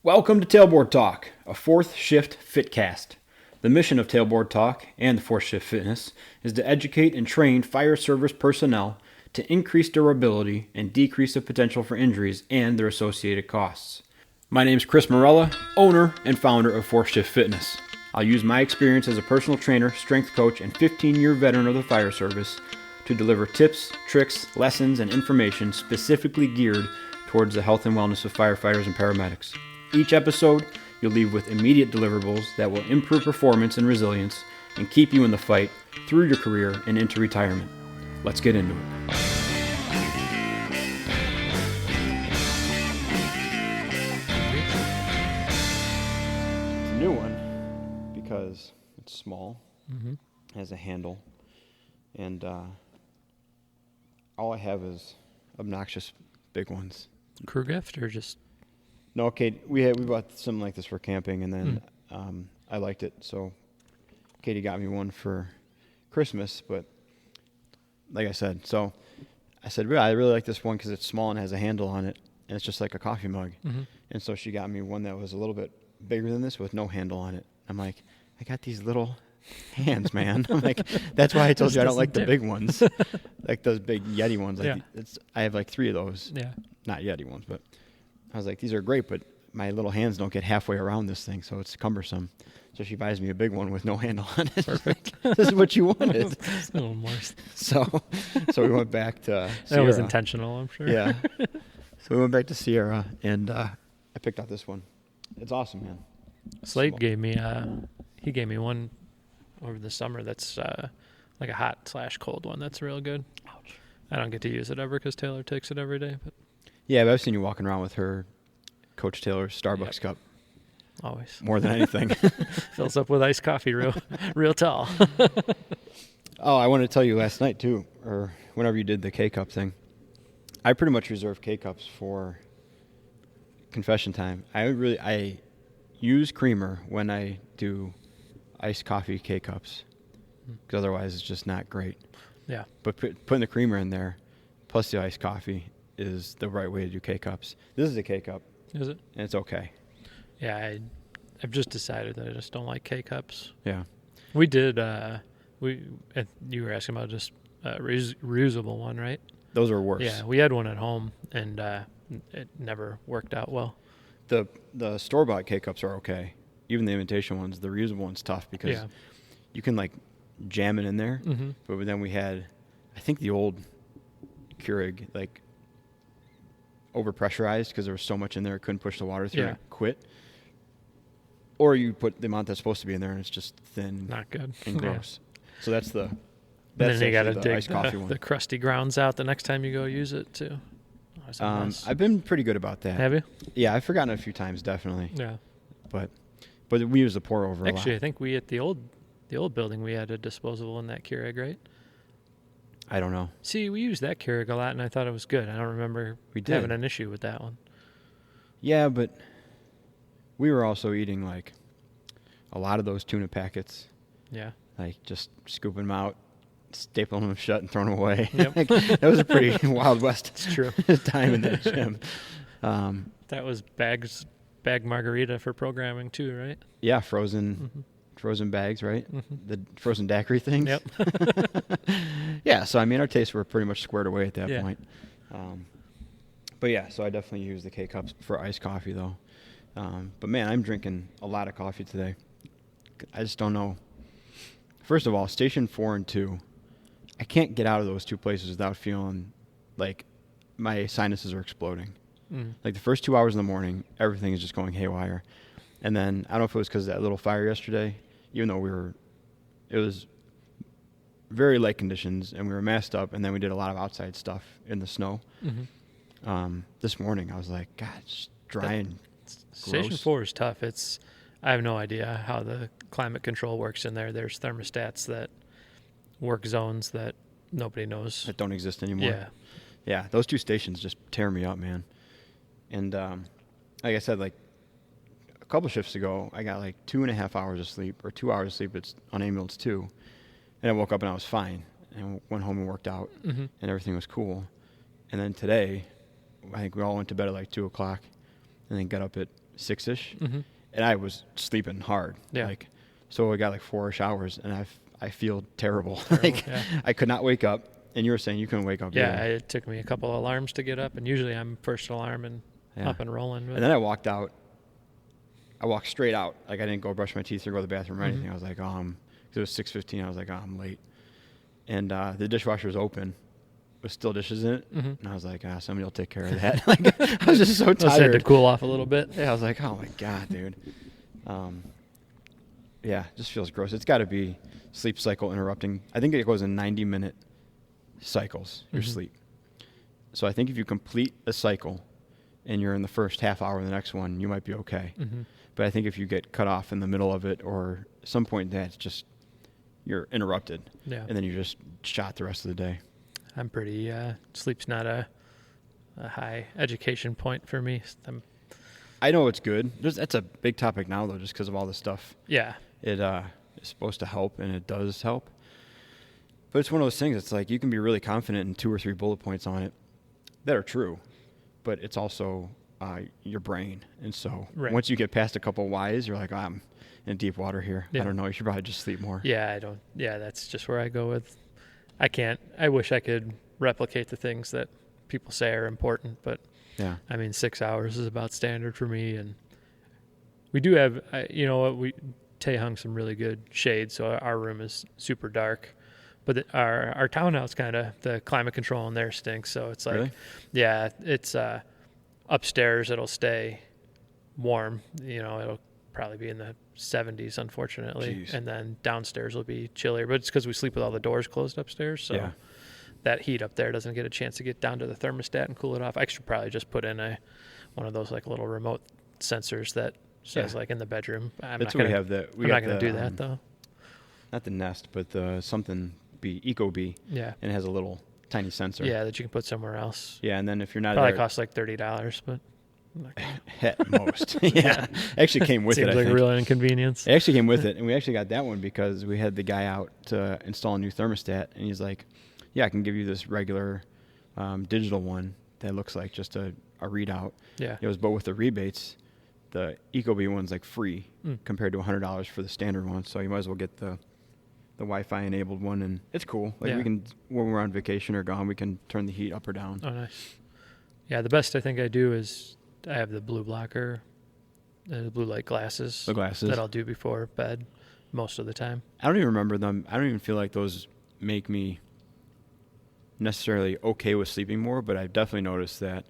Welcome to Tailboard Talk, a fourth shift fitcast. The mission of Tailboard Talk and the fourth shift fitness is to educate and train fire service personnel to increase durability and decrease the potential for injuries and their associated costs. My name is Chris Morella, owner and founder of Fourth Shift Fitness. I'll use my experience as a personal trainer, strength coach, and 15-year veteran of the fire service to deliver tips, tricks, lessons, and information specifically geared towards the health and wellness of firefighters and paramedics. Each episode, you'll leave with immediate deliverables that will improve performance and resilience and keep you in the fight through your career and into retirement. Let's get into it. It's a new one because it's small, has a handle, and all I have is obnoxious big ones. Crew gift or just... No, okay, we bought something like this for camping, and then I liked it, so Katie got me one for Christmas. But like I said, I really like this one because it's small and has a handle on it, and it's just like a coffee mug. And so she got me one that was a little bit bigger than this with no handle on it. I'm like, I got these little hands, man. I'm like, that's why I told you I don't like the big ones, like those big Yeti ones. Like I have like 3 of those. Yeah, not Yeti ones, but. I was like, these are great, but my little hands don't get halfway around this thing, so it's cumbersome. So she buys me a big one with no handle on it. Perfect. This is what you wanted. A little more. So we went back to Sierra. That was intentional, I'm sure. Yeah. So we went back to Sierra, and I picked out this one. It's awesome, man. Slade gave me one over the summer that's like a hot/cold one. That's real good. Ouch. I don't get to use it ever because Taylor takes it every day, but. Yeah, but I've seen you walking around with her Coach Taylor's Starbucks cup. Always. More than anything. Fills up with iced coffee real tall. Oh, I wanted to tell you last night, too, or whenever you did the K-Cup thing. I pretty much reserve K-Cups for confession time. I use creamer when I do iced coffee K-Cups, because otherwise it's just not great. Yeah. But putting the creamer in there, plus the iced coffee, is the right way to do K-Cups. This is a K-Cup. Is it? And it's okay. Yeah, I've just decided that I just don't like K-Cups. Yeah. We did, you were asking about just a reusable one, right? Those are worse. Yeah, we had one at home, and it never worked out well. The store-bought K-Cups are okay. Even the imitation ones. The reusable one's tough because you can, like, jam it in there. Mm-hmm. But then we had, I think the old Keurig, like, overpressurized because there was so much in there it couldn't push the water through and it quit. Or you put the amount that's supposed to be in there and it's just thin, not good, and gross. So that's and then you got to dig the crusty grounds out the next time you go use it too. I've been pretty good about that. Have you? Yeah, I've forgotten a few times, definitely. Yeah, but we use the pour over. Actually, a lot. I think we at the old building we had a disposable in that Keurig, right? I don't know. See, we used that Keurig a lot, and I thought it was good. I don't remember having an issue with that one. Yeah, but we were also eating, like, a lot of those tuna packets. Yeah. Like, just scooping them out, stapling them shut, and throwing them away. Yep. That was a pretty Wild West it's true. time in that gym. That was bag margarita for programming, too, right? Yeah, frozen bags, right? Mm-hmm. The frozen daiquiri things. Yep. Yeah, so I mean, our tastes were pretty much squared away at that point. But yeah, so I definitely use the K-Cups for iced coffee, though. But man, I'm drinking a lot of coffee today. I just don't know. First of all, Station 4 and 2, I can't get out of those 2 places without feeling like my sinuses are exploding. Like the first 2 hours in the morning, everything is just going haywire. And then, I don't know if it was because of that little fire yesterday, even though it was very light conditions and we were masked up, and then we did a lot of outside stuff in the snow. Mm-hmm. This morning, I was like, God, it's dry and gross. Station 4 is tough. I have no idea how the climate control works in there. There's thermostats that work zones that nobody knows. That don't exist anymore. Yeah. Yeah, those 2 stations just tear me up, man. And like I said, like, a couple shifts ago, I got like 2.5 hours of sleep, or 2 hours of sleep. It's on ambulance 2. And I woke up and I was fine. And went home and worked out, and everything was cool. And then today, I think we all went to bed at like 2 o'clock, and then got up at 6-ish, Mm-hmm. and I was sleeping hard. Yeah. Like, so I got like 4-ish hours, and I feel terrible. Like, Yeah. I could not wake up. And you were saying you couldn't wake up. Yeah, either. it took me a couple of alarms to get up, and usually I'm first alarm and up and rolling. But And then I walked out. I walked straight out. Like, I didn't go brush my teeth or go to the bathroom or Mhm. anything. I was like, 'cause it was 6:15. I was like, I'm late. And the dishwasher was open with still dishes in it. Mhm. And I was like, somebody will take care of that. Like, I was just so just had to tired. cool off a little bit. Yeah, I was like, oh my God, dude. Yeah, it just feels gross. It's got to be sleep cycle interrupting. I think it goes in 90-minute cycles, your Mhm. sleep. So I think if you complete a cycle and you're in the first half hour of the next one, you might be okay. Mhm. But I think if you get cut off in the middle of it or some point in that, it's just you're interrupted. Yeah. And then you're just shot the rest of the day. I'm pretty, sleep's not a high education point for me. I know it's good. That's a big topic now, though, just because of all the stuff. Yeah. It is supposed to help, and it does help. But it's one of those things. It's like you can be really confident in 2 or 3 bullet points on it that are true, but it's also your brain. And so once you get past a couple whys, you're like, I'm in deep water here. Yeah. I don't know. You should probably just sleep more. Yeah, that's just where I go with. I wish I could replicate the things that people say are important, but Yeah. I mean, 6 hours is about standard for me. And we do have, Tay hung some really good shades, so our room is super dark. But our townhouse the climate control in there stinks. So it's like, Really? yeah, it's upstairs. It'll stay warm. It'll probably be in the 70s, unfortunately. Jeez. And then downstairs will be chillier. But it's because we sleep with all the doors closed upstairs. So that heat up there doesn't get a chance to get down to the thermostat and cool it off. I should probably just put in one of those like little remote sensors that says like in the bedroom. That's what we have. I'm not going to do that though. Not the Nest, but the something Ecobee. Yeah. And it has a little tiny sensor. Yeah, that you can put somewhere else. Yeah, and then if you're not Probably there, costs like $30, but at most. Yeah. It actually came with seems it. like I a think. real inconvenience. It actually came with it, and we actually got that one because we had the guy out to install a new thermostat, and he's like, "Yeah, I can give you this regular digital one that looks like just a readout." Yeah. It was, but with the rebates, the Ecobee one's like free compared to $100 for the standard one. So you might as well get the Wi-Fi enabled one, and it's cool. Like we can, when we're on vacation or gone, we can turn the heat up or down. Oh, nice. Yeah, the best I think I do is I have the blue blocker, the blue light glasses. The glasses that I'll do before bed most of the time. I don't even remember them. I don't even feel like those make me necessarily okay with sleeping more, but I've definitely noticed that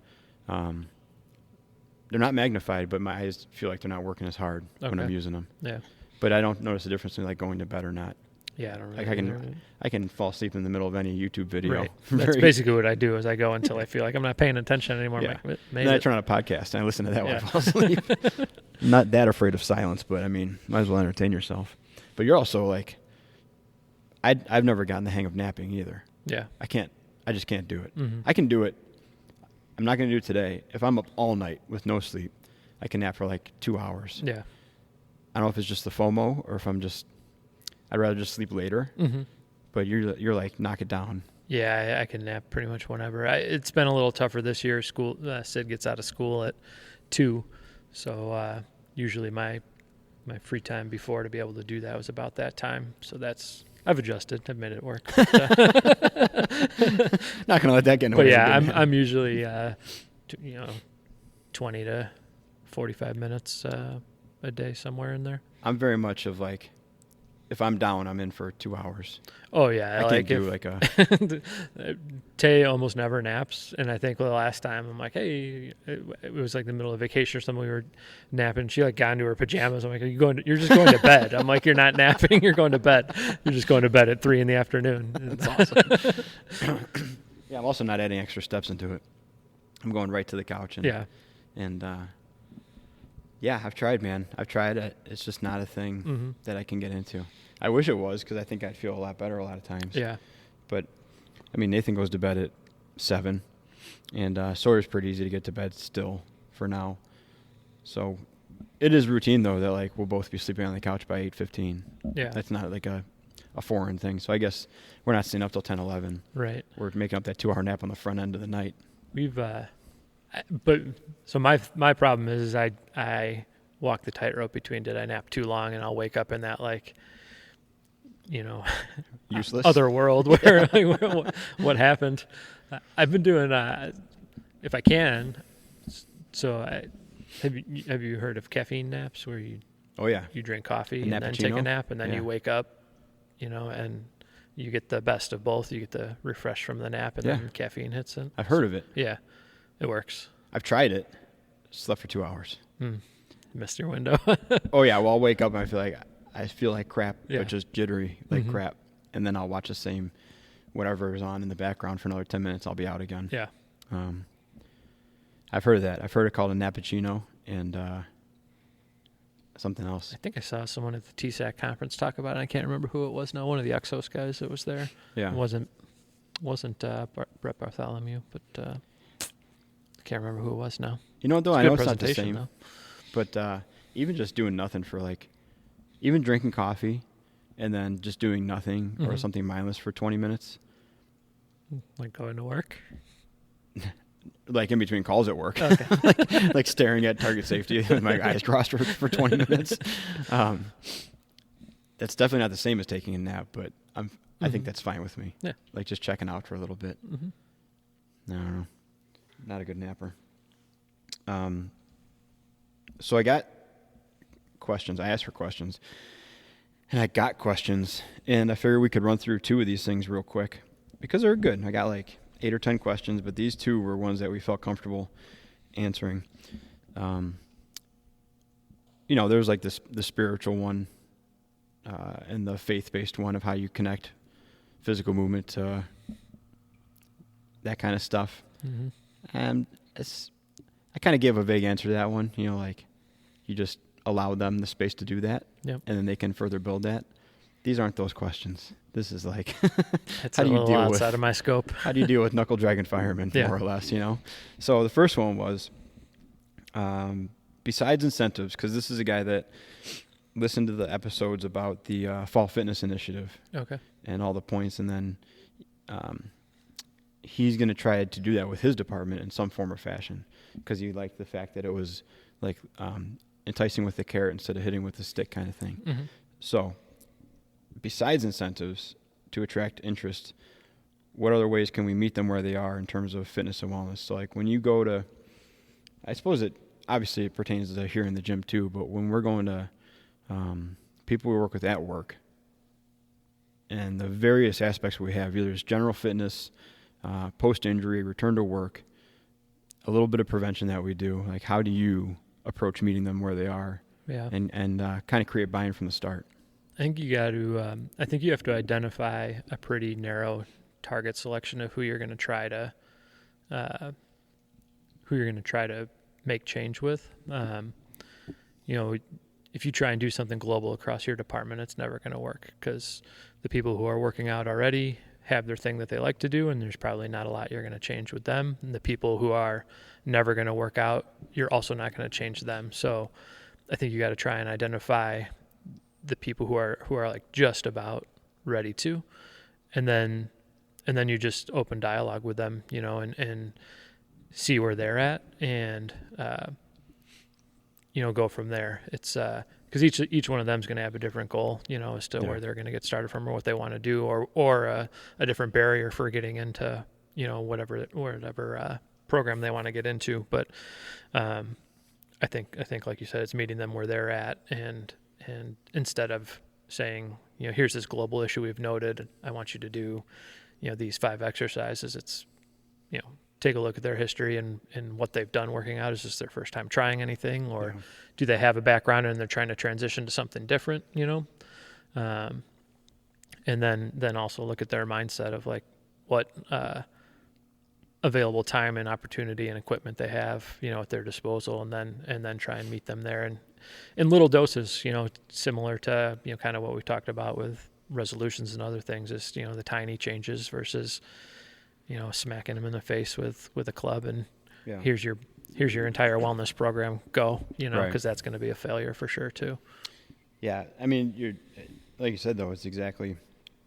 they're not magnified, but my eyes feel like they're not working as hard when I'm using them. Yeah. But I don't notice the difference in like going to bed or not. Yeah, I don't really. Like I can fall asleep in the middle of any YouTube video. Right. That's basically what I do. Is I go until I feel like I'm not paying attention anymore. Yeah. Maybe then I turn on a podcast and I listen to that while I Yeah. fall asleep. I'm not that afraid of silence, but I mean, might as well entertain yourself. But you're also like, I've never gotten the hang of napping either. Yeah. I just can't do it. Mhm. I can do it. I'm not going to do it today. If I'm up all night with no sleep, I can nap for like 2 hours. Yeah. I don't know if it's just the FOMO or if I'd rather just sleep later. Mm-hmm. But you're like, knock it down. Yeah, I can nap pretty much whenever. It's been a little tougher this year. School, Sid gets out of school at 2, so usually my free time before to be able to do that was about that time. So I've adjusted. I've made it work. Not gonna let that get in the way. But yeah, I'm usually 20 to 45 minutes a day, somewhere in there. I'm very much of like, if I'm down, I'm in for 2 hours. Oh yeah, I can't do like a. Tay almost never naps, and I think the last time I'm like, hey, it was like the middle of vacation or something. We were napping. She like got into her pajamas. I'm like, you're just going to bed. I'm like, you're not napping. You're going to bed. You're just going to bed at 3 p.m. That's awesome. Yeah, I'm also not adding extra steps into it. I'm going right to the couch and yeah, I've tried, man. I've tried it. It's just not a thing that I can get into. I wish it was because I think I'd feel a lot better a lot of times. Yeah. But, I mean, Nathan goes to bed at 7, and Sawyer's pretty easy to get to bed still for now. So it is routine, though, that, like, we'll both be sleeping on the couch by 8:15. Yeah. That's not, like, a foreign thing. So I guess we're not staying up till 10, 11. Right. We're making up that 2-hour nap on the front end of the night. We've But so my problem is I walk the tightrope between did I nap too long and I'll wake up in that like, Useless. other world where what happened. I've been doing if I can. So have you heard of caffeine naps where you Oh yeah. you drink coffee A and then take a nappuccino? nap and then Yeah. you wake up, and you get the best of both. You get the refresh from the nap and then caffeine hits in. I've heard of it. Yeah, it works. I've tried it. Slept for 2 hours. Missed your window. Oh yeah. Well, I'll wake up and I feel like crap, Yeah. but just jittery like crap, and then I'll watch the same whatever is on in the background for another 10 minutes. I'll be out again. Yeah. I've heard of that. I've heard it called a nappuccino and something else. I think I saw someone at the TSAC conference talk about it. I can't remember who it was now. One of the Exos guys that was there. Yeah. It wasn't Brett Bartholomew, but I can't remember who it was now. You know what, though? It's a I good know it's not the presentation, same, though. but even just doing nothing for like, even drinking coffee and then just doing nothing or something mindless for 20 minutes, Like going to work. like in between calls at work, Okay. like staring at target safety with my eyes crossed for 20 minutes. That's definitely not the same as taking a nap, but I think that's fine with me. Yeah. Like just checking out for a little bit. I don't know. Not a good napper. So I got questions. I asked for questions. And I got questions. And I figured we could run through 2 of these things real quick. Because they're good. I got like 8 or 10 questions, but these 2 were ones that we felt comfortable answering. There's like the spiritual one and the faith-based one of how you connect physical movement to that kind of stuff. And I kind of gave a vague answer to that one. Like you just allow them the space to do that, Yep. and then they can further build that. These aren't those questions. This is like, It's how a do you little deal outside with of my scope. how do you deal with knuckle dragon firemen, Yeah. more or less, So the first one was, besides incentives, because this is a guy that listened to the episodes about the Fall Fitness Initiative Okay. and all the points, and then he's going to try to do that with his department in some form or fashion, because he liked the fact that it was like enticing with the carrot instead of hitting with the stick kind of thing. So besides incentives to attract interest, what other ways can we meet them where they are in terms of fitness and wellness? So like when you go to, I suppose it pertains to here in the gym too, but when we're going to people we work with at work and the various aspects we have, either it's general fitness, post-injury, return to work, a little bit of prevention that we do, like how do you approach meeting them where they are, Yeah. and kind of create buy-in from the start? I think you got to. I think you have to identify a pretty narrow target selection of who you're going to try to make change with. If you try and do something global across your department, it's never going to work because the people who are working out already have their thing that they like to do, and there's probably not a lot you're going to change with them. And the people who are never going to work out, you're also not going to change them. So I think you got to try and identify the people who are like just about ready to, and then you just open dialogue with them, and see where they're at, and go from there. It's because each one of them is going to have a different goal, as to where they're going to get started from or what they want to do, or a different barrier for getting into, whatever program they want to get into. But I think like you said, it's meeting them where they're at, and instead of saying, here's this global issue we've noted, I want you to do, these 5 exercises. It's, take a look at their history and what they've done working out. Is this their first time trying anything, or do they have a background and they're trying to transition to something different, and then also look at their mindset of like what available time and opportunity and equipment they have, at their disposal, and then try and meet them there, and in little doses, similar to, kind of what we talked about with resolutions and other things, is, the tiny changes versus, smacking them in the face with a club and here's your entire wellness program, go, because that's going to be a failure for sure too. Yeah. I mean, you're, like you said, though, it's exactly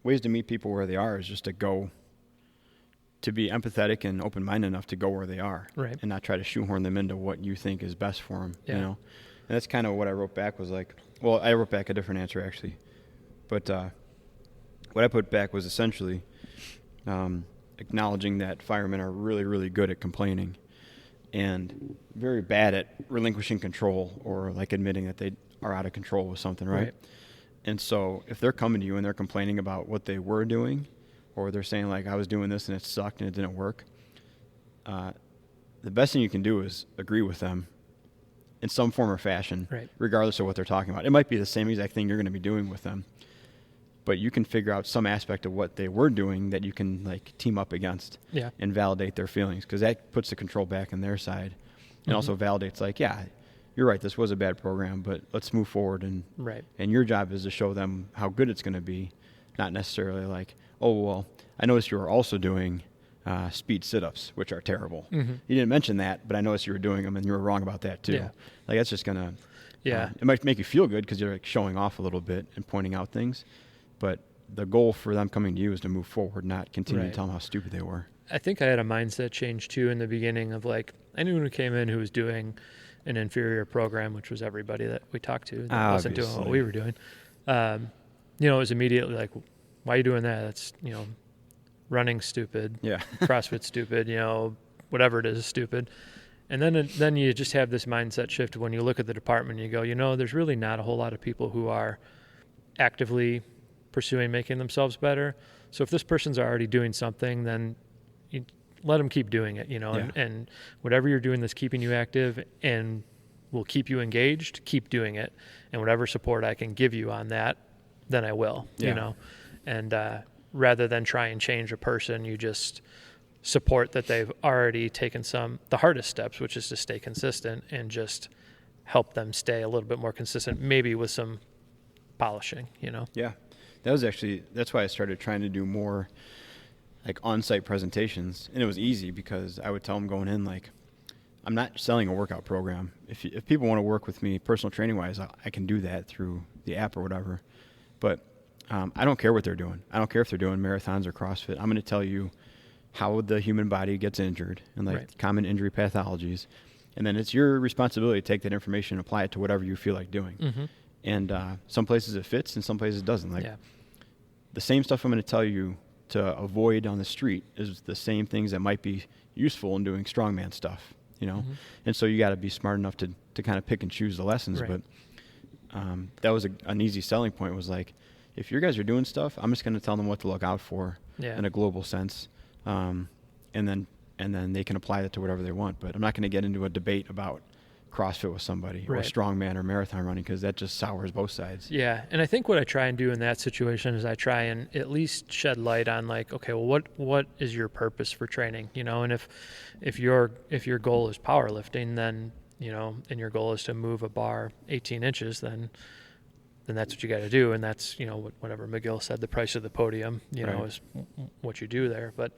ways to meet people where they are is just to go to be empathetic and open-minded enough to go where they are, Right. and not try to shoehorn them into what you think is best for them. Yeah. You know, and that's kind of what I wrote back was like. Well, I wrote back a different answer actually, but what I put back was essentially acknowledging that firemen are really, really good at complaining and very bad at relinquishing control or like admitting that they are out of control with something, right? And so if they're coming to you and they're complaining about what they were doing, or they're saying like, I was doing this and it sucked and it didn't work, the best thing you can do is agree with them in some form or fashion, Right. regardless of what they're talking about. It might be the same exact thing you're going to be doing with them, but you can figure out some aspect of what they were doing that you can like team up against and validate their feelings, because that puts the control back on their side and also validates like, yeah, you're right, this was a bad program, but let's move forward. And your job is to show them how good it's going to be, not necessarily like, oh, well, I noticed you were also doing speed sit-ups, which are terrible. You didn't mention that, but I noticed you were doing them and you were wrong about that too. Like that's just going to, it might make you feel good because you're like showing off a little bit and pointing out things, but the goal for them coming to you is to move forward, not continue to tell them how stupid they were. I think I had a mindset change too in the beginning of like, anyone who came in who was doing an inferior program, which was everybody that we talked to that wasn't doing what we were doing. It was immediately like, why are you doing that? That's, running stupid, CrossFit stupid, whatever it is stupid. And then you just have this mindset shift when you look at the department and you go, there's really not a whole lot of people who are actively pursuing making themselves better. So if this person's already doing something, then you let them keep doing it, and whatever you're doing that's keeping you active and will keep you engaged, keep doing it. And whatever support I can give you on that, then I will, and rather than try and change a person, you just support that they've already taken the hardest steps, which is to stay consistent and just help them stay a little bit more consistent, maybe with some polishing, Yeah. That's why I started trying to do more like on-site presentations, and it was easy because I would tell them going in, like, I'm not selling a workout program. If people want to work with me personal training wise, I can do that through the app or whatever, but I don't care what they're doing. I don't care if they're doing marathons or CrossFit. I'm going to tell you how the human body gets injured and like common injury pathologies, and then it's your responsibility to take that information and apply it to whatever you feel like doing. And some places it fits and some places it doesn't. Like the same stuff I'm going to tell you to avoid on the street is the same things that might be useful in doing strongman stuff, And so you got to be smart enough to kind of pick and choose the lessons. But that was an easy selling point, was like, if your guys are doing stuff, I'm just going to tell them what to look out for in a global sense. And then they can apply that to whatever they want. But I'm not going to get into a debate about CrossFit with somebody or strongman or marathon running, because that just sours both sides. Yeah. And I think what I try and do in that situation is I try and at least shed light on like, okay, well, what is your purpose for training? And if your goal is powerlifting, then, and your goal is to move a bar 18 inches, then that's what you got to do. And that's, whatever McGill said, the price of the podium, is what you do there. But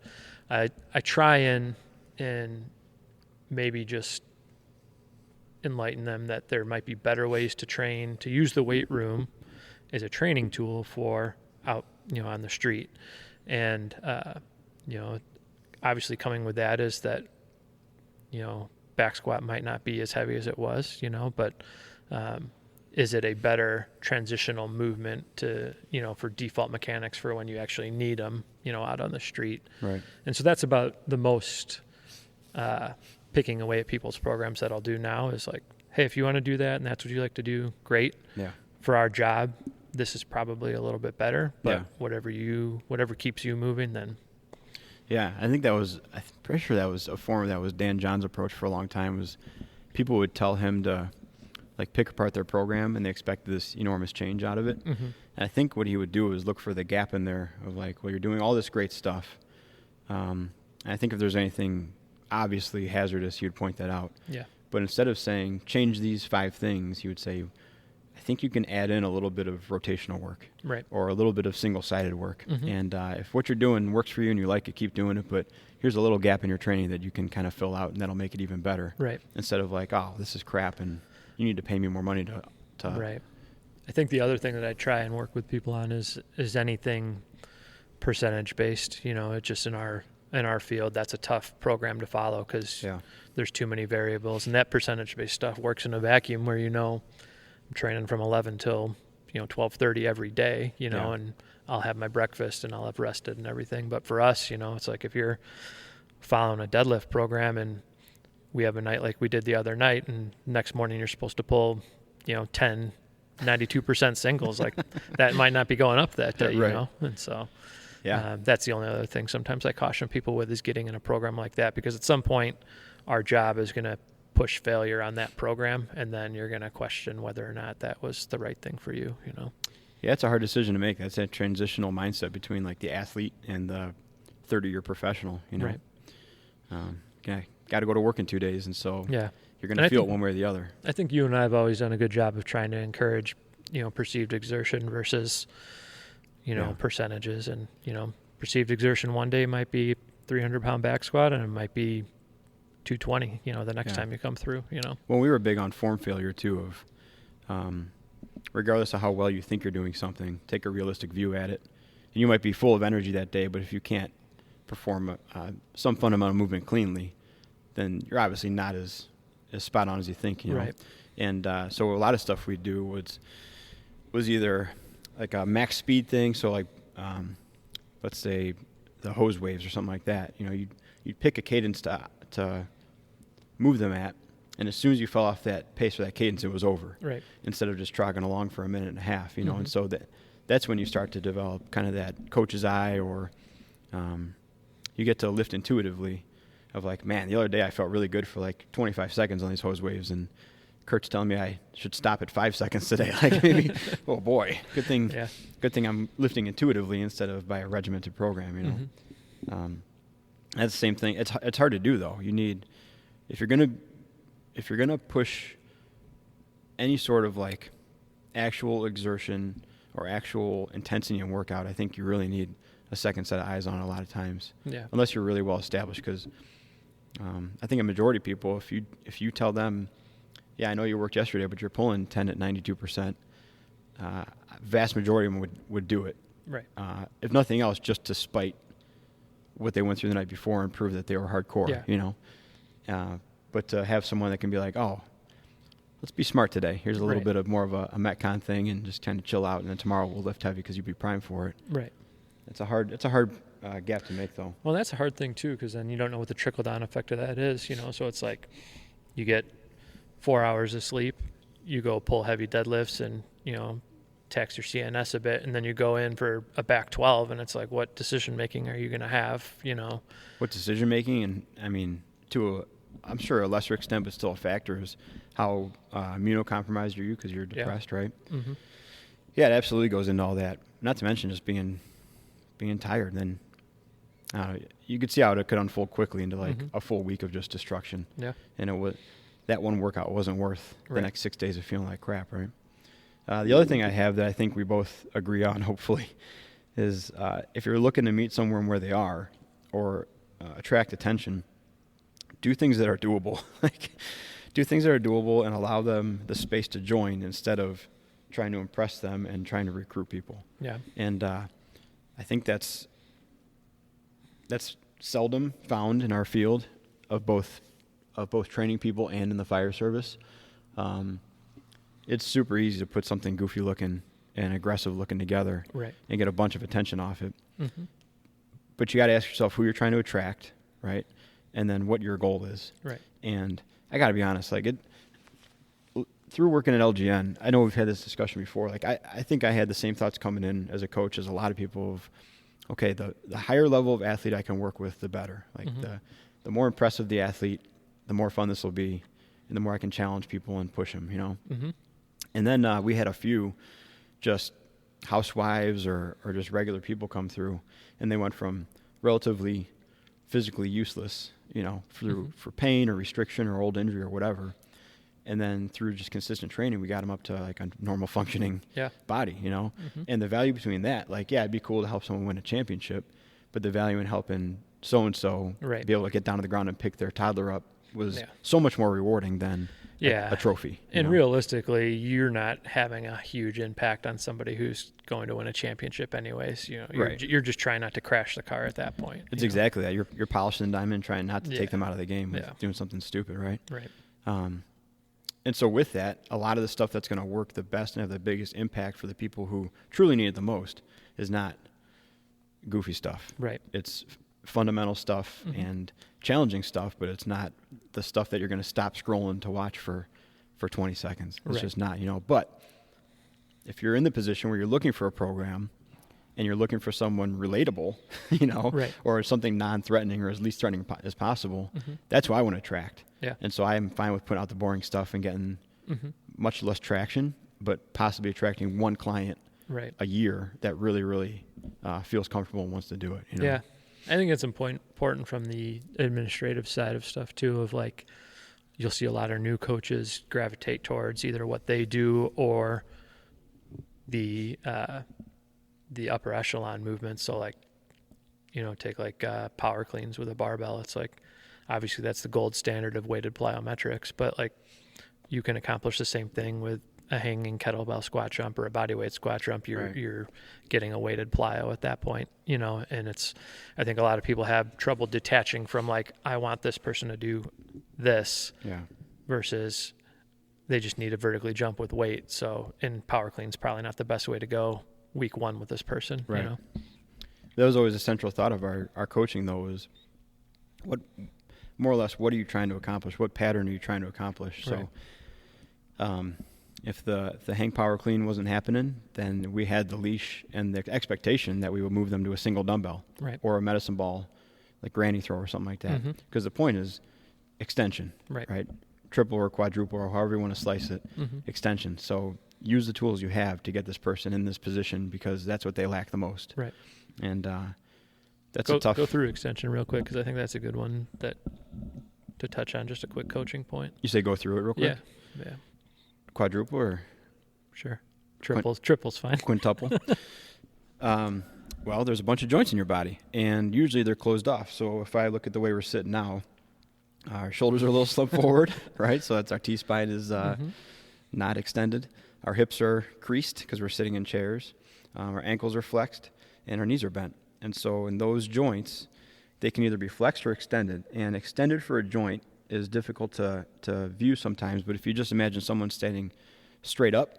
I try and maybe just enlighten them that there might be better ways to train, to use the weight room as a training tool for out, on the street. And, obviously coming with that is that, back squat might not be as heavy as it was, but, is it a better transitional movement to, for default mechanics for when you actually need them, out on the street. Right. And so that's about the most, picking away at people's programs that I'll do now is like, hey, if you want to do that and that's what you like to do, great. Yeah. For our job, this is probably a little bit better, but whatever keeps you moving, then. Yeah, I'm pretty sure that was a form that was Dan John's approach for a long time, was people would tell him to like pick apart their program and they expected this enormous change out of it. And I think what he would do is look for the gap in there of like, well, you're doing all this great stuff. And I think if there's anything obviously hazardous, he would point that out. Yeah. But instead of saying change these 5 things, he would say, I think you can add in a little bit of rotational work, or a little bit of single-sided work. And if what you're doing works for you and you like it, keep doing it. But here's a little gap in your training that you can kind of fill out, and that'll make it even better. Right. Instead of like, oh, this is crap, and you need to pay me more money to. Right. I think the other thing that I try and work with people on is anything percentage based. It's just in our in our field, that's a tough program to follow because there's too many variables. And that percentage-based stuff works in a vacuum where, I'm training from 11 till, 12:30 every day, and I'll have my breakfast and I'll have rested and everything. But for us, it's like if you're following a deadlift program and we have a night like we did the other night and next morning you're supposed to pull, 10, 92% singles, like that might not be going up that day, And so that's the only other thing sometimes I caution people with is getting in a program like that, because at some point our job is going to push failure on that program, and then you're going to question whether or not that was the right thing for you, Yeah, it's a hard decision to make. That's that transitional mindset between like the athlete and the 30-year professional, Right. Got to go to work in 2 days, and so you're going to feel it one way or the other. I think you and I have always done a good job of trying to encourage, perceived exertion versus, percentages, and, perceived exertion one day might be 300-pound back squat and it might be 220, the next time you come through, Well, we were big on form failure too, of regardless of how well you think you're doing something, take a realistic view at it. And you might be full of energy that day, but if you can't perform some fundamental movement cleanly, then you're obviously not as spot on as you think, Right. And so a lot of stuff we do was either like a max speed thing, so like let's say the hose waves or something like that. You'd pick a cadence to move them at, and as soon as you fell off that pace or that cadence, it was over. Right. Instead of just trogging along for a minute and a half, and so that's when you start to develop kind of that coach's eye, or you get to lift intuitively of like, man, the other day I felt really good for like 25 seconds on these hose waves, and Curt's telling me I should stop at 5 seconds today. Like maybe, oh boy, good thing I'm lifting intuitively instead of by a regimented program, That's the same thing. It's hard to do though. You need, if you're gonna push any sort of like actual exertion or actual intensity in workout, I think you really need a second set of eyes on it a lot of times. Yeah. Unless you're really well established, because I think a majority of people, if you tell them, yeah, I know you worked yesterday, but you're pulling 10 at 92%, vast majority of them would do it. Right. If nothing else, just to spite what they went through the night before and prove that they were hardcore, but to have someone that can be like, oh, let's be smart today. Here's a little bit of more of a Metcon thing, and just kind of chill out, and then tomorrow we'll lift heavy because you'll be primed for it. Right. It's a hard gap to make, though. Well, that's a hard thing too, because then you don't know what the trickle-down effect of that is, So it's like you get 4 hours of sleep, you go pull heavy deadlifts, and tax your CNS a bit, and then you go in for a back 12, and it's like, what decision making are you going to have? What decision making, and I mean, I'm sure a lesser extent, but still a factor, is how immunocompromised are you because you're depressed, right? Mm-hmm. Yeah, it absolutely goes into all that. Not to mention just being tired. Then you could see how it could unfold quickly into like a full week of just destruction. Yeah, and that one workout wasn't worth the next 6 days of feeling like crap, right? The other thing I have that I think we both agree on, hopefully, is if you're looking to meet someone where they are or attract attention, do things that are doable. Do things that are doable and allow them the space to join instead of trying to impress them and trying to recruit people. Yeah. And I think that's seldom found in our field of both training people and in the fire service. It's super easy to put something goofy looking and aggressive looking together and get a bunch of attention off it. Mm-hmm. But you got to ask yourself who you're trying to attract, right? And then what your goal is. Right. And I got to be honest, through working at LGN, I know we've had this discussion before. I think I had the same thoughts coming in as a coach as a lot of people of, okay, the higher level of athlete I can work with, the better. The more impressive the athlete, the more fun this will be, and the more I can challenge people and push them, Mm-hmm. And then we had a few just housewives or just regular people come through, and they went from relatively physically useless, for pain or restriction or old injury or whatever, and then through just consistent training, we got them up to like a normal functioning body, Mm-hmm. And the value between that, it'd be cool to help someone win a championship, but the value in helping so-and-so be able to get down to the ground and pick their toddler up was so much more rewarding than a trophy. And realistically, you're not having a huge impact on somebody who's going to win a championship anyways. You're just trying not to crash the car at that point. It's exactly that. You're polishing the diamond, trying not to take them out of the game with doing something stupid, right? Right. And so with that, a lot of the stuff that's going to work the best and have the biggest impact for the people who truly need it the most is not goofy stuff. Right. It's fundamental stuff and challenging stuff, but it's not the stuff that you're going to stop scrolling to watch for 20 seconds. It's just not, But if you're in the position where you're looking for a program and you're looking for someone relatable, or something non-threatening or as least threatening as possible, that's who I want to attract. Yeah. And so I'm fine with putting out the boring stuff and getting much less traction, but possibly attracting one client a year that really, really feels comfortable and wants to do it. Yeah. I think it's important from the administrative side of stuff too, of like, you'll see a lot of new coaches gravitate towards either what they do or the upper echelon movements. So like, take like power cleans with a barbell. It's like, obviously that's the gold standard of weighted plyometrics, but like you can accomplish the same thing with a hanging kettlebell squat jump or a bodyweight squat jump. You're getting a weighted plyo at that point, and I think a lot of people have trouble detaching from like, I want this person to do this versus they just need to vertically jump with weight. So, and power clean's probably not the best way to go week one with this person. Right. That was always a central thought of our coaching though, is what are you trying to accomplish? What pattern are you trying to accomplish? Right. So, if the hang power clean wasn't happening, then we had the leash and the expectation that we would move them to a single dumbbell or a medicine ball, like granny throw or something like that. Because the point is extension, right? Triple or quadruple or however you want to slice it, extension. So use the tools you have to get this person in this position because that's what they lack the most. Right. And that's go through extension real quick because I think that's a good one to touch on. Just a quick coaching point. You say go through it real quick? Yeah. Quadruple or? Sure. Triple's fine. Quintuple. Well, there's a bunch of joints in your body, and usually they're closed off. So if I look at the way we're sitting now, our shoulders are a little slumped forward, right? So that's our T-spine is not extended. Our hips are creased because we're sitting in chairs. Our ankles are flexed, and our knees are bent. And so in those joints, they can either be flexed or extended. And extended for a joint is difficult to view sometimes, but if you just imagine someone standing straight up,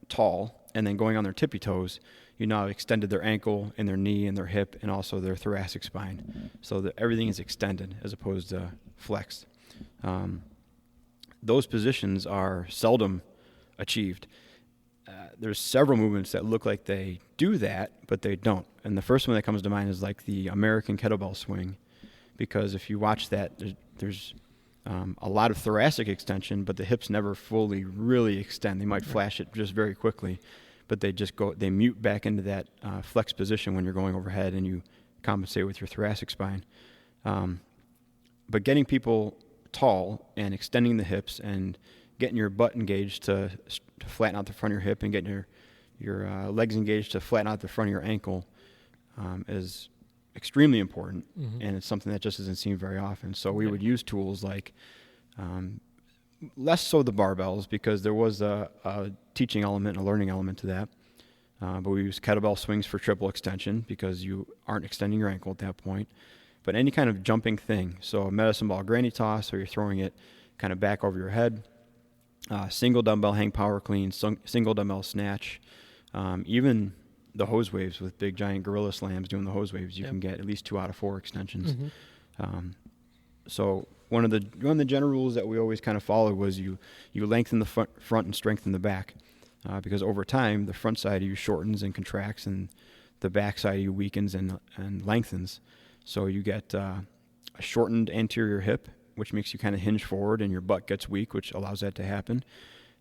tall, and then going on their tippy toes, you now extended their ankle and their knee and their hip and also their thoracic spine. So that everything is extended as opposed to flexed. Those positions are seldom achieved. There's several movements that look like they do that, but they don't. And the first one that comes to mind is like the American kettlebell swing, because if you watch that, there's a lot of thoracic extension, but the hips never fully really extend. They might flash it just very quickly, but they mute back into that flex position when you're going overhead and you compensate with your thoracic spine. But getting people tall and extending the hips and getting your butt engaged to flatten out the front of your hip and getting your legs engaged to flatten out the front of your ankle is extremely important, and it's something that just isn't seen very often. So we would use tools like, less so the barbells, because there was a teaching element, a learning element to that. But we use kettlebell swings for triple extension because you aren't extending your ankle at that point. But any kind of jumping thing, so a medicine ball granny toss, or you're throwing it kind of back over your head, single dumbbell hang power clean, single dumbbell snatch, even the hose waves with big giant gorilla slams doing the hose waves, you can get at least 2 out of 4 extensions. So one of the general rules that we always kind of followed was you lengthen the front and strengthen the back, because over time the front side of you shortens and contracts and the back side of you weakens and lengthens. So you get a shortened anterior hip, which makes you kind of hinge forward, and your butt gets weak, which allows that to happen,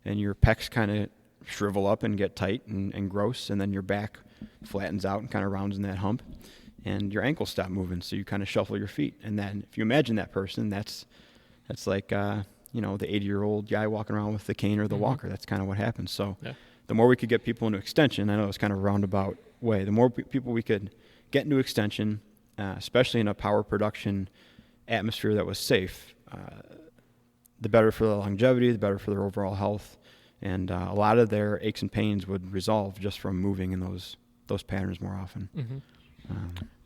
and your pecs kind of shrivel up and get tight and gross, and then your back flattens out and kind of rounds in that hump, and your ankles stop moving, so you kind of shuffle your feet. And then if you imagine that person, that's like the 80-year-old guy walking around with the cane or the walker. That's kind of what happens. So the more we could get people into extension, I know it's kind of a roundabout way, the more people we could get into extension, especially in a power production atmosphere that was safe, the better for the longevity, the better for their overall health. And a lot of their aches and pains would resolve just from moving in those patterns more often. Mm-hmm.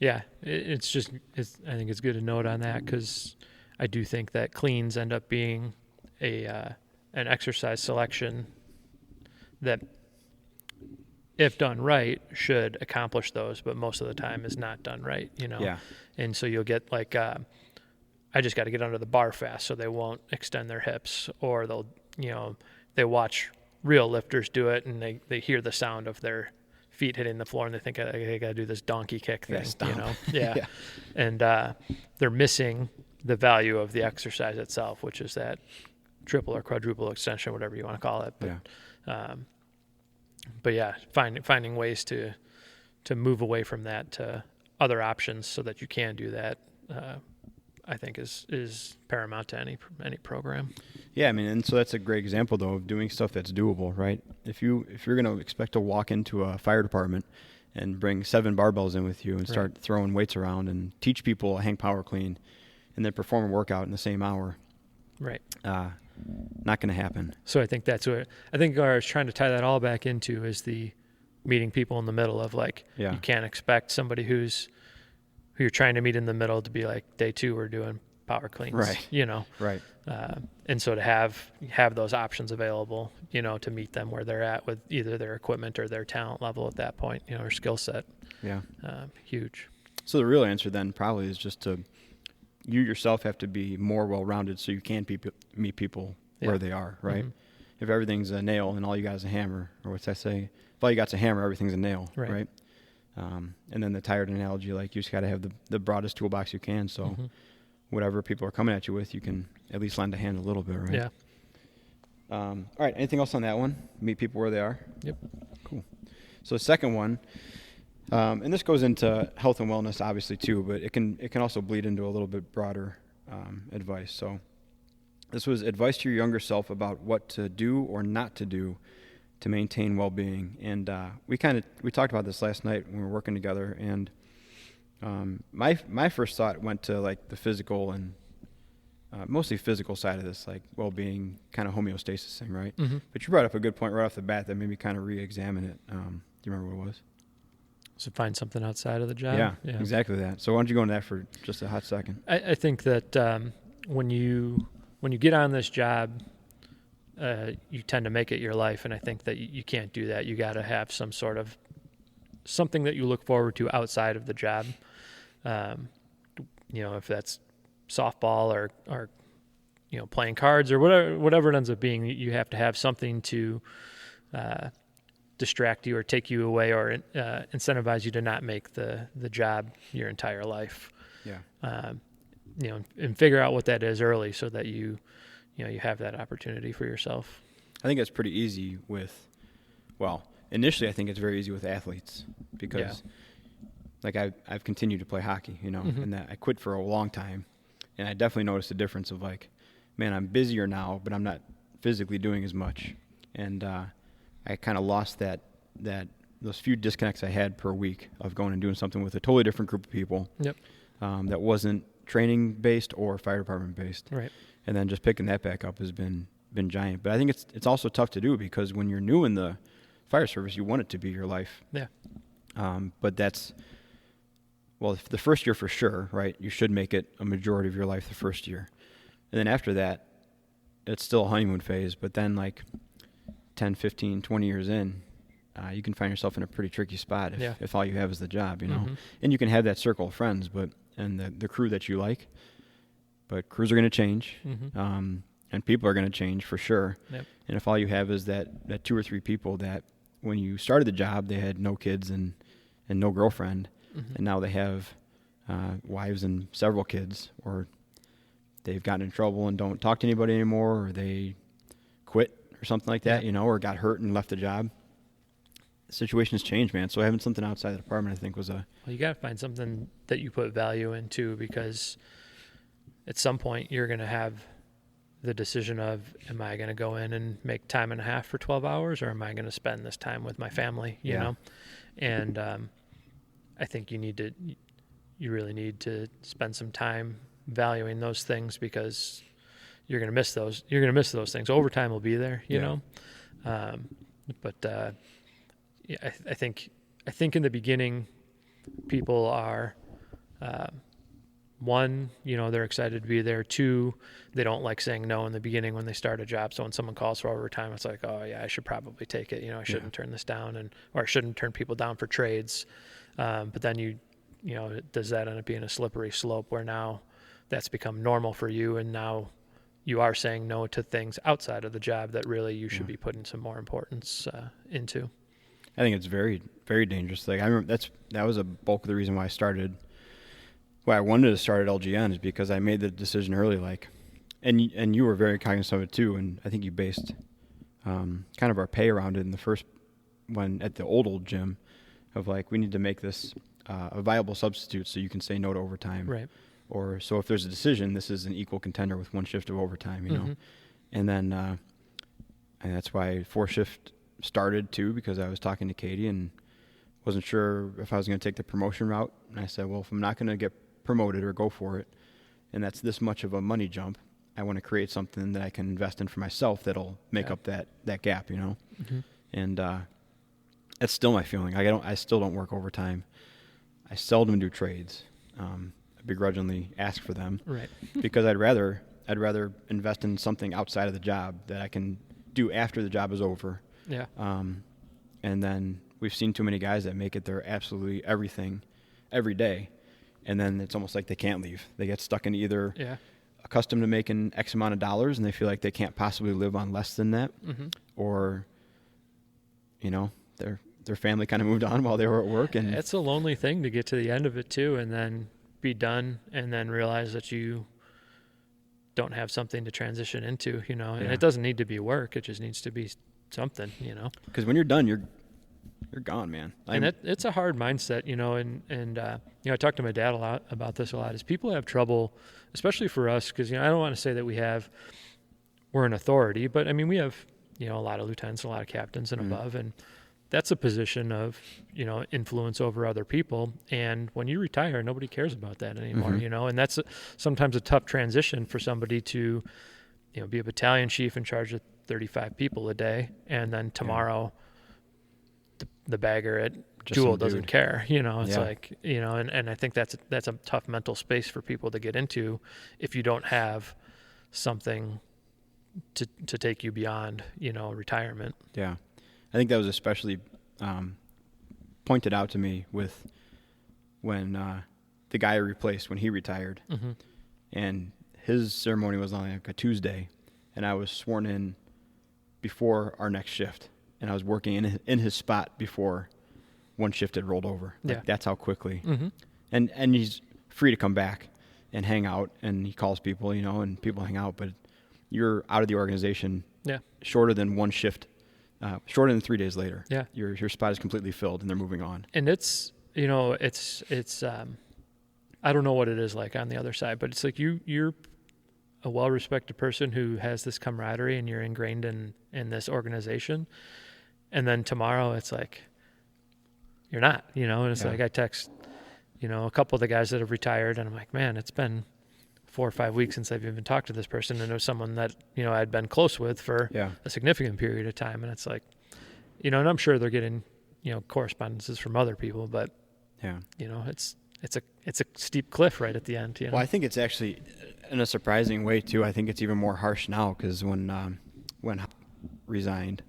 I think it's good to note on that, because I do think that cleans end up being an exercise selection that, if done right, should accomplish those, but most of the time is not done right, Yeah. And so you'll get like, I just got to get under the bar fast so they won't extend their hips, or they'll, they watch real lifters do it and they hear the sound of their feet hitting the floor and they think I got to do this donkey kick thing, Yeah. Yeah. And they're missing the value of the exercise itself, which is that triple or quadruple extension, whatever you want to call it. But yeah, finding ways to move away from that to other options so that you can do that, I think is paramount to any program. Yeah, I mean, and so that's a great example though of doing stuff that's doable, right? If you're going to expect to walk into a fire department and bring 7 barbells in with you and start throwing weights around and teach people a hang power clean and then perform a workout in the same hour, right? Not going to happen. So I think that's what I was trying to tie that all back into, is the meeting people in the middle of, like, you can't expect somebody who you're trying to meet in the middle to be like, day 2 we're doing power cleans, right? Right. And so to have those options available, to meet them where they're at with either their equipment or their talent level at that point, or skill set. Yeah. Huge. So the real answer then probably is just you yourself have to be more well-rounded so you can meet people where they are, right? Mm-hmm. If everything's a nail and all you got is a hammer, or what's that say? If all you got's a hammer, everything's a nail, right? And then the tired analogy, like, you just got to have the broadest toolbox you can, so whatever people are coming at you with, you can at least lend a hand a little bit, right? Yeah. All right, anything else on that one? Meet people where they are? Yep. Cool. So the second one, and this goes into health and wellness obviously too, but it can also bleed into a little bit broader advice. So this was advice to your younger self about what to do or not to do to maintain well-being. And we talked about this last night when we were working together, and my first thought went to, like, the physical and mostly physical side of this, like well-being, kind of homeostasis thing, right? Mm-hmm. But you brought up a good point right off the bat that made me kind of re-examine it. Do you remember what it was? So find something outside of the job. Yeah, exactly that. So why don't you go into that for just a hot second? I think that when you get on this job, you tend to make it your life, and I think that you can't do that. You got to have something that you look forward to outside of the job. If that's softball or playing cards or whatever it ends up being, you have to have something to distract you or take you away or incentivize you to not make the job your entire life. Yeah. And figure out what that is early so that you have that opportunity for yourself. I think it's pretty easy initially I think it's very easy with athletes because like I've continued to play hockey, and that I quit for a long time, and I definitely noticed a difference of, like, man, I'm busier now, but I'm not physically doing as much. And I kind of lost those few disconnects I had per week of going and doing something with a totally different group of people. Yep. That wasn't training based or fire department based. Right. And then just picking that back up has been giant. But I think it's also tough to do because when you're new in the fire service, you want it to be your life. Yeah. But the first year for sure, right? You should make it a majority of your life the first year. And then after that, it's still a honeymoon phase. But then, like 10, 15, 20 years in, you can find yourself in a pretty tricky spot if all you have is the job, Mm-hmm. And you can have that circle of friends and the crew that you like. But crews are going to change. Mm-hmm. And people are going to change for sure. Yep. And if all you have is that 2 or 3 people that when you started the job, they had no kids and no girlfriend, mm-hmm. and now they have wives and several kids, or they've gotten in trouble and don't talk to anybody anymore, or they quit or something like that, or got hurt and left the job. The situation has changed, man. So having something outside the department, I think, was Well, you got to find something that you put value into, because at some point you're going to have the decision of, am I going to go in and make time and a half for 12 hours, or am I going to spend this time with my family, you know? And I think you really need to spend some time valuing those things, because you're going to miss those. You're going to miss those things. Overtime will be there, you know? But yeah, I think in the beginning, people are, one, you know, they're excited to be there. Two, they don't like saying no in the beginning when they start a job. So when someone calls for overtime, it's like, oh yeah, I should probably take it. You know, I shouldn't turn this down, or I shouldn't turn people down for trades. But then you know, does that end up being a slippery slope where now that's become normal for you, and now you are saying no to things outside of the job that really you should be putting some more importance into. I think it's very, very dangerous. Like I remember that was a bulk of the reason why I wanted to start at LGN, is because I made the decision early, like, and you were very cognizant of it too. And I think you based kind of our pay around it in the first one at the old gym, of like, we need to make this a viable substitute so you can say no to overtime. Right. Or so if there's a decision, this is an equal contender with one shift of overtime, you know. And then and that's why 4-shift started too, because I was talking to Katie and wasn't sure if I was going to take the promotion route. And I said, well, if I'm not going to get promoted or go for it, and that's this much of a money jump, I want to create something that I can invest in for myself that'll make up that gap, you know. And that's still my feeling. I still don't work overtime. I seldom do trades. I begrudgingly ask for them, right? Because I'd rather invest in something outside of the job that I can do after the job is over. Yeah. And then we've seen too many guys that make it their absolutely everything every day, and then it's almost like they can't leave. They get stuck in either accustomed to making X amount of dollars and they feel like they can't possibly live on less than that, or, you know, their family kind of moved on while they were at work. And it's a lonely thing to get to the end of it too, and then be done, and then realize that you don't have something to transition into, you know. And it doesn't need to be work. It just needs to be something, you know. Because when you're done, you're gone, man. And it's a hard mindset, you know. And you know, I talk to my dad a lot about this. Is people have trouble, especially for us, because, you know, I don't want to say that we're an authority, but I mean, we have, you know, a lot of lieutenants, a lot of captains and above, and that's a position of, you know, influence over other people. And when you retire, nobody cares about that anymore, you know. And that's sometimes a tough transition for somebody to, you know, be a battalion chief in charge of 35 people a day, and then tomorrow the bagger at Jewel doesn't care, you know. It's like, you know, and I think that's a tough mental space for people to get into if you don't have something to take you beyond, you know, retirement. Yeah. I think that was especially pointed out to me with when the guy I replaced, when he retired, and his ceremony was on like a Tuesday, and I was sworn in before our next shift, and I was working in his spot before one shift had rolled over. Like, that's how quickly. And he's free to come back and hang out, and he calls people, you know, and people hang out, but you're out of the organization shorter than one shift. Shorter than 3 days later. Yeah. Your spot is completely filled and they're moving on. And it's, you know, it's I don't know what it is like on the other side, but it's like you're a well-respected person who has this camaraderie and you're ingrained in this organization. And then tomorrow it's like, you're not, you know, and it's like I text, you know, a couple of the guys that have retired, and I'm like, man, it's been 4 or 5 weeks since I've even talked to this person, and it was someone that, you know, I'd been close with for a significant period of time. And it's like, you know, and I'm sure they're getting, you know, correspondences from other people, but you know, it's a steep cliff right at the end, you know? Well, I think it's actually, in a surprising way too, I think it's even more harsh now, because when resigned,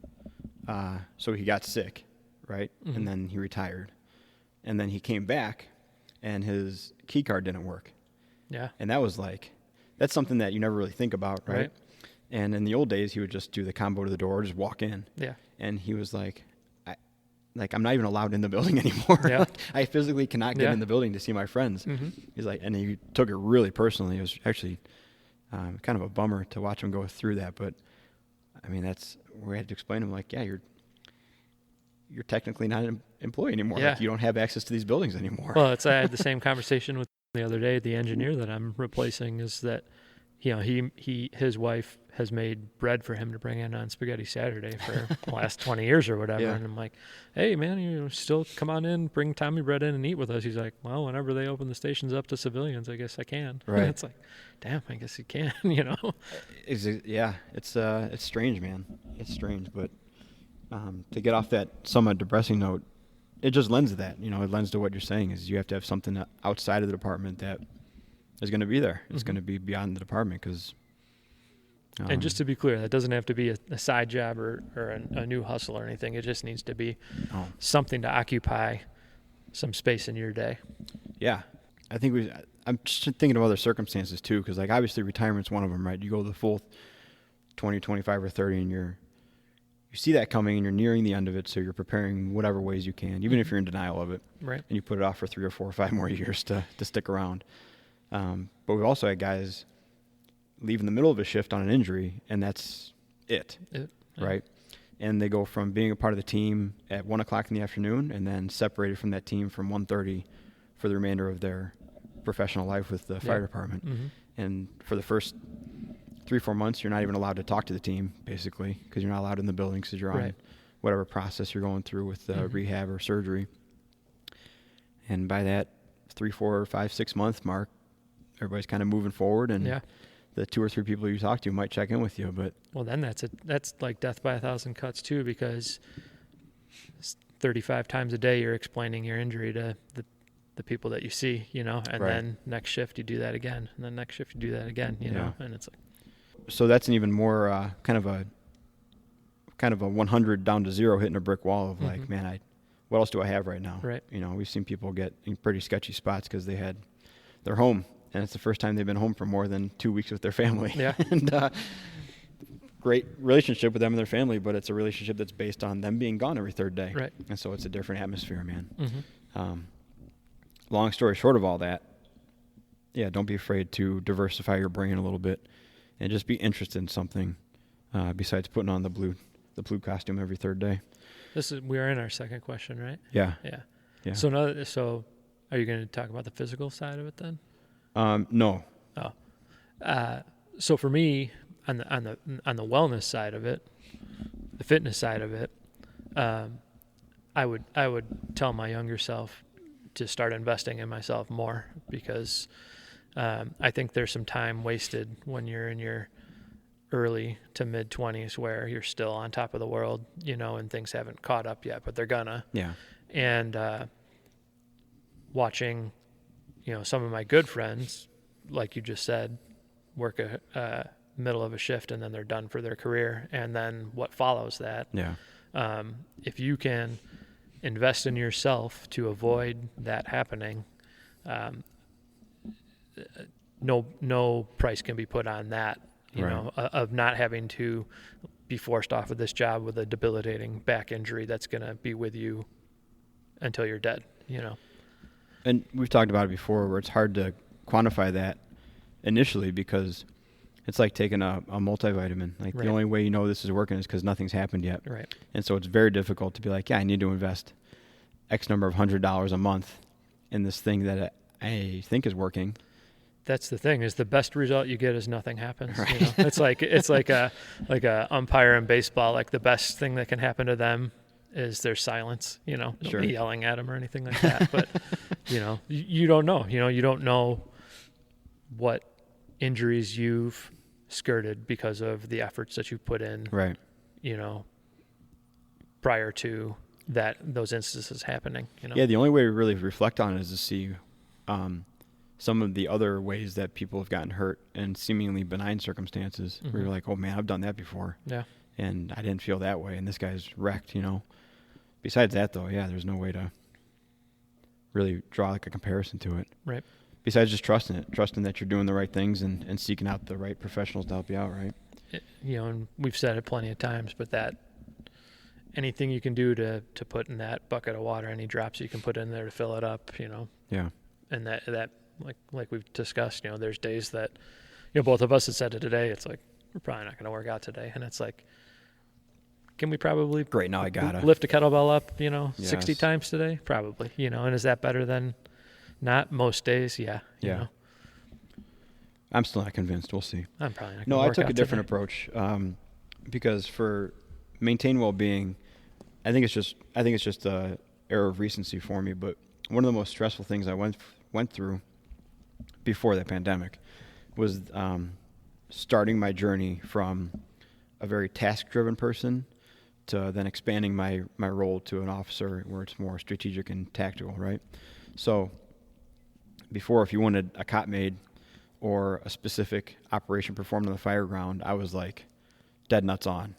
so he got sick, right? And then he retired, and then he came back and his key card didn't work. Yeah. And that was like, that's something that you never really think about, right? And in the old days, he would just do the combo to the door, just walk in. Yeah. And he was like, I'm not even allowed in the building anymore. Yeah. Like, I physically cannot get in the building to see my friends. He's like, and he took it really personally. It was actually kind of a bummer to watch him go through that. But I mean, that's where we had to explain to him, like, yeah, you're technically not an employee anymore. Yeah. Like, you don't have access to these buildings anymore. Well, I had the same conversation with the other day. The engineer that I'm replacing is that, you know, his wife has made bread for him to bring in on Spaghetti Saturday for the last 20 years or whatever. Yeah. And I'm like, hey, man, you still come on in, bring Tommy bread in and eat with us. He's like, well, whenever they open the stations up to civilians, I guess I can. Right. It's like, damn, I guess you can, you know? Yeah, it's strange, man. It's strange, but to get off that somewhat depressing note, it just lends to that. You know, it lends to what you're saying is you have to have something outside of the department that is going to be there. It's going to be beyond the department because. And just to be clear, that doesn't have to be a side job or a new hustle or anything. It just needs to be something to occupy some space in your day. Yeah, I think I'm just thinking of other circumstances too, because like obviously retirement's one of them, right? You go the full 20, 25, or 30, and you see that coming, and you're nearing the end of it, so you're preparing whatever ways you can, even if you're in denial of it, right? And you put it off for 3 or 4 or 5 more years to stick around. But we've also had guys leave in the middle of a shift on an injury, and that's it. Right? And they go from being a part of the team at 1 o'clock in the afternoon and then separated from that team from 1:30 for the remainder of their professional life with the fire department. Mm-hmm. And for the first 3-4 months, you're not even allowed to talk to the team, basically, because you're not allowed in the building because you're on whatever process you're going through with rehab or surgery. And by that 3, 4, 5, 6 month mark, everybody's kind of moving forward, and the 2 or 3 people you talk to might check in with you. But well, then that's like death by 1,000 cuts too, because 35 times a day you're explaining your injury to the people that you see, you know, and then next shift you do that again, and then next shift you do that again, you know, and it's like. So that's an even more kind of a 100 down to 0 hitting a brick wall of like, man, what else do I have right now? Right. You know, we've seen people get in pretty sketchy spots because they're home, and it's the first time they've been home for more than 2 weeks with their family. Yeah. And great relationship with them and their family, but it's a relationship that's based on them being gone every third day. Right. And so it's a different atmosphere, man. Mm-hmm. Long story short of all that, don't be afraid to diversify your brain a little bit and just be interested in something besides putting on the blue costume every third day. We are in our second question, right? Yeah. Yeah. So are you going to talk about the physical side of it then? No. Oh. So for me, on the wellness side of it, the fitness side of it, I would tell my younger self to start investing in myself more, because I think there's some time wasted when you're in your early to mid 20s where you're still on top of the world, you know, and things haven't caught up yet, but they're gonna. Yeah. And watching, you know, some of my good friends, like you just said, work a middle of a shift and then they're done for their career, and then what follows that. Yeah. If you can invest in yourself to avoid that happening, no price can be put on that, you know, of not having to be forced off of this job with a debilitating back injury that's going to be with you until you're dead, you know. And we've talked about it before, where it's hard to quantify that initially, because it's like taking a multivitamin. Like the only way you know this is working is because nothing's happened yet. Right. And so it's very difficult to be like, I need to invest X number of $100 a month in this thing that I think is working. That's the thing, is the best result you get is nothing happens. Right. You know? It's like a umpire in baseball. Like the best thing that can happen to them is their silence. You know, nobody yelling at them or anything like that. But you know, you don't know. You know, you don't know what injuries you've skirted because of the efforts that you've put in. Right. You know, prior to those instances happening. You know. Yeah. The only way to really reflect on it is to see some of the other ways that people have gotten hurt in seemingly benign circumstances, where you're like, oh man, I've done that before. Yeah. And I didn't feel that way, and this guy's wrecked, you know. Besides that though, there's no way to really draw like a comparison to it. Right. Besides just trusting that you're doing the right things and seeking out the right professionals to help you out, right? You know, and we've said it plenty of times, but that anything you can do to put in that bucket of water, any drops you can put in there to fill it up, you know. Yeah. And that like we've discussed, you know, there's days that, you know, both of us had said it today, it's like, we're probably not going to work out today. And it's like, can we probably great, now I gotta lift a kettlebell up, you know, 60 times today? Probably, you know. And is that better than not most days? Yeah. You know? I'm still not convinced. We'll see. I'm probably not. No, gonna I work took out a different today. approach because for maintain well-being, I think it's just a error of recency for me. But one of the most stressful things I went through before the pandemic was starting my journey from a very task-driven person to then expanding my role to an officer where it's more strategic and tactical, right? So before, if you wanted a cot made or a specific operation performed on the fire ground, I was like dead nuts on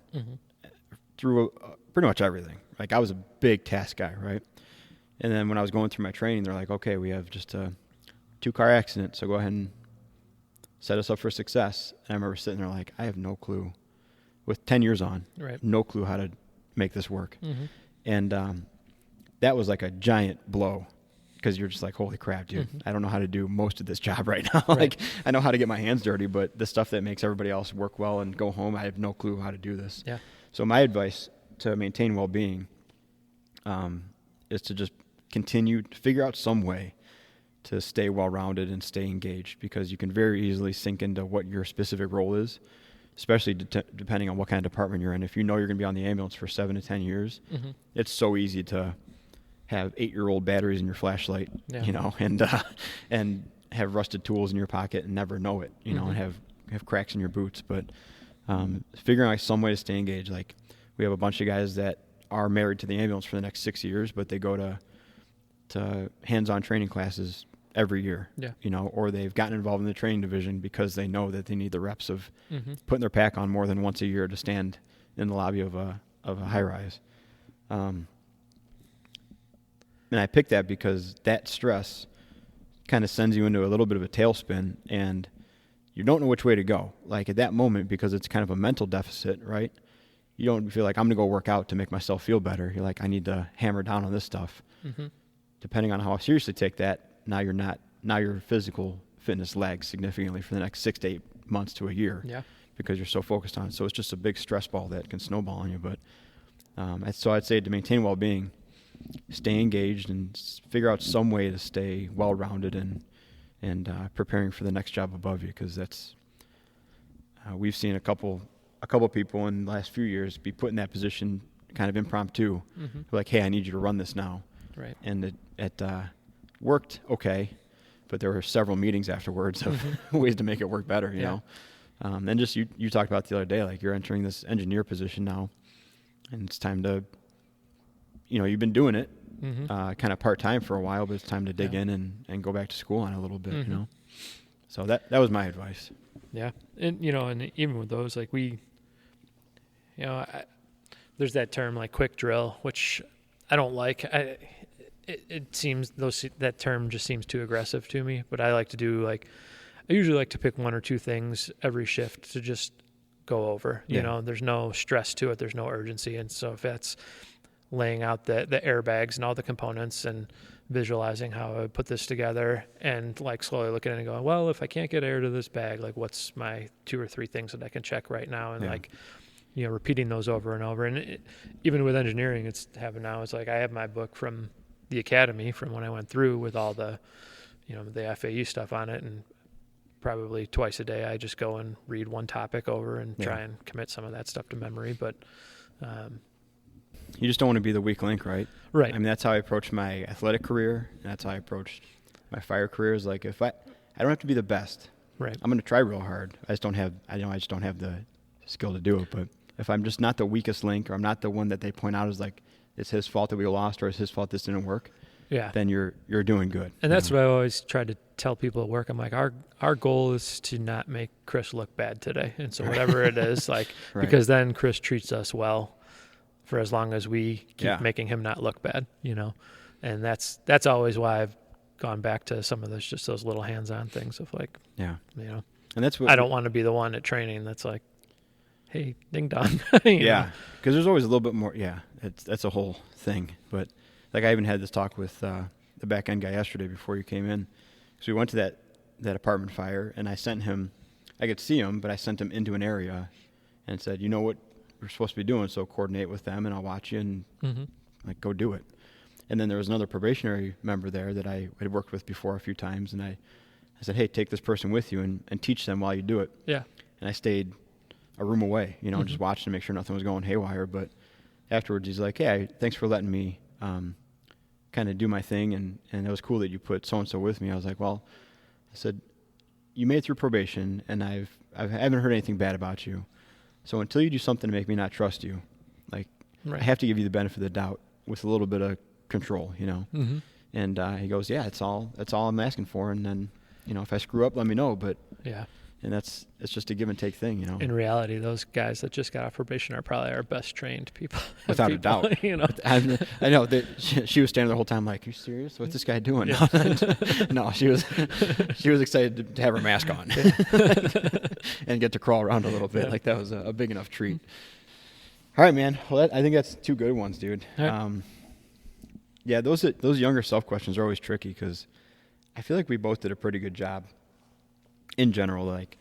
through pretty much everything. Like I was a big task guy, right? And then when I was going through my training, they're like, okay, we have just a 2-car accident, so go ahead and set us up for success. And I remember sitting there like, I have no clue. With 10 years on, Right. no clue how to make this work. And that was like a giant blow because you're just like, holy crap, dude, I don't know how to do most of this job right now. Like I know how to get my hands dirty, but the stuff that makes everybody else work well and go home, I have no clue how to do this. Yeah. So my advice to maintain well-being is to just continue to figure out some way to stay well-rounded and stay engaged, because you can very easily sink into what your specific role is, especially depending on what kind of department you're in. If you know you're going to be on the ambulance for 7 to 10 years, it's so easy to have 8-year-old batteries in your flashlight, Yeah. you know, and have rusted tools in your pocket and never know it, you know, and have cracks in your boots. But figuring out some way to stay engaged. Like we have a bunch of guys that are married to the ambulance for the next 6 years, but they go to hands-on training classes every year, you know, or they've gotten involved in the training division because they know that they need the reps of putting their pack on more than once a year to stand in the lobby of a high rise. And I picked that because that stress kind of sends you into a little bit of a tailspin, and you don't know which way to go. Like at that moment, because it's kind of a mental deficit, right? You don't feel like I'm going to go work out to make myself feel better. You're like, I need to hammer down on this stuff. Depending on how seriously you take that, now your physical fitness lags significantly for the next 6 to 8 months to a year. Yeah. Because you're so focused on it. So it's just a big stress ball that can snowball on you. But so I'd say to maintain well-being, stay engaged and figure out some way to stay well-rounded and preparing for the next job above you, because that's we've seen a couple people in the last few years be put in that position kind of impromptu. Like, hey, I need you to run this now. Right. And it worked okay, but there were several meetings afterwards of ways to make it work better, you know. And just you talked about the other day, like you're entering this engineer position now, and it's time to, you know, you've been doing it kind of part-time for a while, but it's time to dig in and go back to school on it a little bit, you know. So that was my advice. Yeah. And, you know, and even with those, like there's that term like quick drill, which I don't like. It seems that term just seems too aggressive to me, but I like to do I usually like to pick 1 or 2 things every shift to just go over. You know, there's no stress to it. There's no urgency. And so if that's laying out the airbags and all the components and visualizing how I would put this together and like slowly looking at it and going, well, if I can't get air to this bag, like what's my 2 or 3 things that I can check right now? And like, you know, repeating those over and over. And even with engineering, it's happened now. It's like I have my book from the academy from when I went through with all the, you know, the FAU stuff on it, and probably twice a day I just go and read one topic over and try and commit some of that stuff to memory. But you just don't want to be the weak link, right? Right. I mean, that's how I approached my athletic career, and that's how I approached my fire career. Is like, if I don't have to be the best, right, I'm going to try real hard. I just don't have the skill to do it. But if I'm just not the weakest link, or I'm not the one that they point out as like, it's his fault that we lost, or it's his fault this didn't work, then you're doing good. And that's what I always try to tell people at work. I'm like, our goal is to not make Chris look bad today. And so whatever it is, like, because then Chris treats us well for as long as we keep making him not look bad, you know. And that's always why I've gone back to some of those little hands-on things of like, you know, and that's what I don't want to be the one at training that's like, hey, ding dong. Because there's always a little bit more. That's a whole thing. But like I even had this talk with the back end guy yesterday before you came in. So we went to that apartment fire, and I sent him. I could see him, but I sent him into an area and said, you know what we're supposed to be doing, so coordinate with them, and I'll watch you and like go do it. And then there was another probationary member there that I had worked with before a few times, and I said, hey, take this person with you and teach them while you do it. Yeah. And I stayed a room away, just watching to make sure nothing was going haywire. But afterwards, he's like, hey, thanks for letting me kind of do my thing. And it was cool that you put so-and-so with me. I was like, well, I said, you made it through probation, and I haven't heard anything bad about you. So until you do something to make me not trust you, like, Right. I have to give you the benefit of the doubt with a little bit of control, Mm-hmm. And he goes, yeah, that's all I'm asking for. And then, if I screw up, let me know. But Yeah. and it's just a give and take thing, In reality, those guys that just got off probation are probably our best trained people. Without a doubt. I know that she was standing the whole time like, are you serious? What's this guy doing? Yeah. No, she was excited to have her mask on and get to crawl around a little bit. Yeah. Like that was a big enough treat. All right, man. Well, I think that's two good ones, dude. All right. Yeah, those younger self questions are always tricky because I feel like we both did a pretty good job in general, like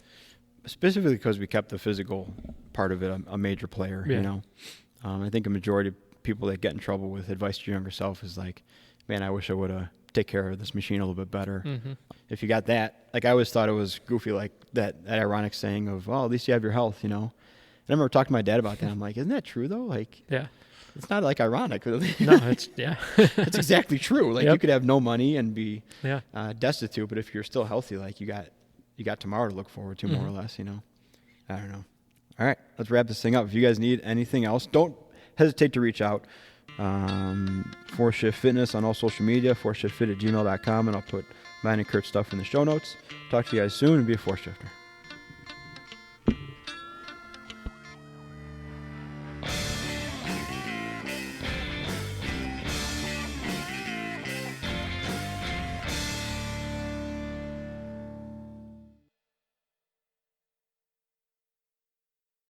specifically because we kept the physical part of it a major player. Yeah. I think a majority of people that get in trouble with advice to your younger self is like, man, I wish I would have take care of this machine a little bit better. Mm-hmm. If you got that, like I always thought it was goofy, like that ironic saying of, well, at least you have your health, And I remember talking to my dad about that. I'm like, isn't that true though? Like, Yeah. it's not like ironic. No, it's It's exactly true. Like Yep. you could have no money and be Yeah. destitute, but if you're still healthy, like you got tomorrow to look forward to, more or less. I don't know. All right, let's wrap this thing up. If you guys need anything else, don't hesitate to reach out. Fourth Shift Fitness on all social media, fourthshiftfit@gmail.com, and I'll put mine and Curt's stuff in the show notes. Talk to you guys soon, and be a fourth shifter.